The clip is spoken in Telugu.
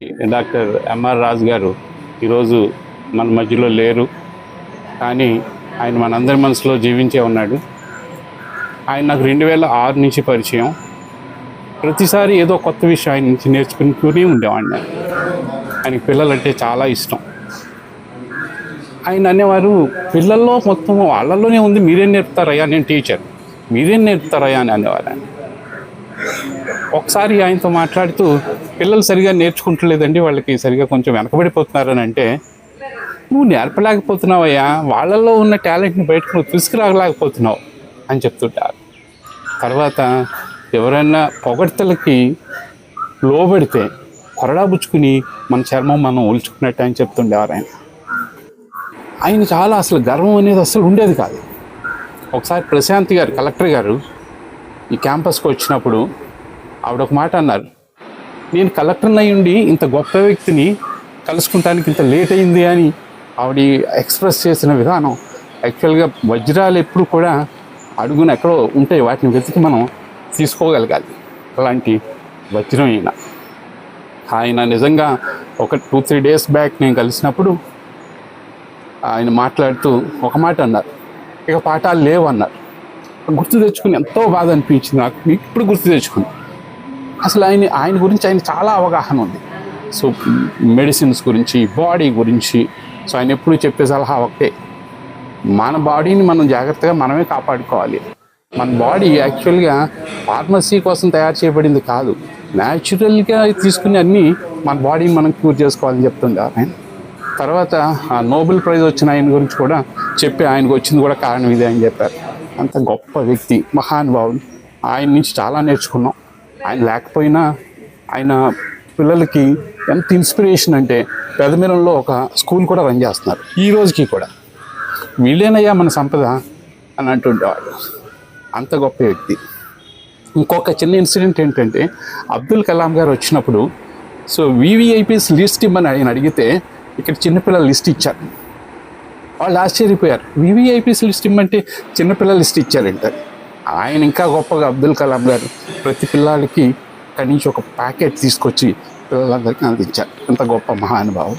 డాక్టర్ ఎంఆర్ రాజు గారు ఈరోజు మన మధ్యలో లేరు, కానీ ఆయన మనందరి మనసులో జీవించే ఉన్నాడు. ఆయన నాకు 2006 నుంచి పరిచయం. ప్రతిసారి ఏదో కొత్త విషయం ఆయన నుంచి నేర్చుకుంటూనే ఉండేవాడిని. ఆయనకి పిల్లలంటే చాలా ఇష్టం. ఆయన అనేవారు, పిల్లల్లో మొత్తం వాళ్ళలోనే ఉంది, మీరేం నేర్పుతారయ్యా, నేను టీచర్, మీరేం నేర్పుతారయ్యా అని అనేవారు. ఒకసారి ఆయనతో మాట్లాడుతూ, పిల్లలు సరిగా నేర్చుకుంటలేదండి, వాళ్ళకి సరిగా కొంచెం వెనకబడిపోతున్నారని అంటే, నువ్వు నేర్పలేకపోతున్నావయ్యా, వాళ్ళల్లో ఉన్న టాలెంట్ని బయటకు నువ్వు తీసుకురాగలేకపోతున్నావు అని చెప్తుంటారు. తర్వాత ఎవరైనా పొగడ్తలకి లోబడితే కొరడాబుచ్చుకుని మన చర్మం మనం ఒలుచుకున్నట్టు అని చెప్తుండేవారు ఆయన చాలా అసలు గర్వం అనేది అసలు ఉండేది కాదు. ఒకసారి ప్రశాంతి గారు, కలెక్టర్ గారు ఈ క్యాంపస్కి వచ్చినప్పుడు ఆవిడ ఒక మాట అన్నారు, నేను కలెక్టర్ని అయి ఉండి ఇంత గొప్ప వ్యక్తిని కలుసుకుంటానికి ఇంత లేట్ అయింది అని ఆవిడ ఎక్స్ప్రెస్ చేసిన విధానం. యాక్చువల్గా వజ్రాలు ఎప్పుడు కూడా అడుగున ఎక్కడో ఉంటాయి, వాటిని వెతికి మనం తీసుకోగలగాలి. అలాంటి వజ్రం ఆయన నిజంగా ఒక 2-3 డేస్ బ్యాక్ నేను కలిసినప్పుడు ఆయన మాట్లాడుతూ ఒక మాట అన్నారు, ఇక పాఠాలు లేవు అన్నారు. గుర్తు తెచ్చుకుని ఎంతో బాధ అనిపించింది నాకు. ఇప్పుడు గుర్తు తెచ్చుకుని అసలు ఆయన గురించి ఆయన చాలా అవగాహన ఉంది. సో మెడిసిన్స్ గురించి, బాడీ గురించి. సో ఆయన ఎప్పుడు చెప్పే సలహా ఒకటే, మన బాడీని మనం జాగ్రత్తగా మనమే కాపాడుకోవాలి. మన బాడీ యాక్చువల్గా ఫార్మసీ కోసం తయారు చేయబడింది కాదు, న్యాచురల్గా తీసుకుని అన్నీ మన బాడీని మనం క్యూర్ చేసుకోవాలని చెప్తుంది ఆయన. తర్వాత నోబెల్ ప్రైజ్ వచ్చిన ఆయన గురించి కూడా చెప్పి, ఆయనకు వచ్చింది కూడా కారణం ఇదే అని చెప్పారు. అంత గొప్ప వ్యక్తి, మహానుభావుడు. ఆయన నుంచి చాలా నేర్చుకున్నాం. ఆయన లేకపోయినా ఆయన పిల్లలకి ఎంత ఇన్స్పిరేషన్ అంటే, పెదమిరంలో ఒక స్కూల్ కూడా రన్ చేస్తున్నారు ఈ రోజుకి కూడా. వీళ్ళేనయ్యా మన సంపద అని అంటుండేవాడు. అంత గొప్ప వ్యక్తి. ఇంకొక చిన్న ఇన్సిడెంట్ ఏంటంటే, అబ్దుల్ కలాం గారు వచ్చినప్పుడు సో వివిఐపీస్ లిస్ట్ ఇమ్మని ఆయన అడిగితే ఇక్కడ చిన్నపిల్లల లిస్ట్ ఇచ్చారు. వాళ్ళు ఆశ్చర్యపోయారు, వివిఐపీస్ లిస్ట్ ఇమ్మంటే చిన్నపిల్లల లిస్ట్ ఇచ్చారంటే. ఆయన ఇంకా గొప్పగా అబ్దుల్ కలాం గారు ప్రతి పిల్లాడికి కనీసం ఒక ప్యాకెట్ తీసుకొచ్చి పిల్లలందరికీ అందించారు. అంత గొప్ప మహానుభావం.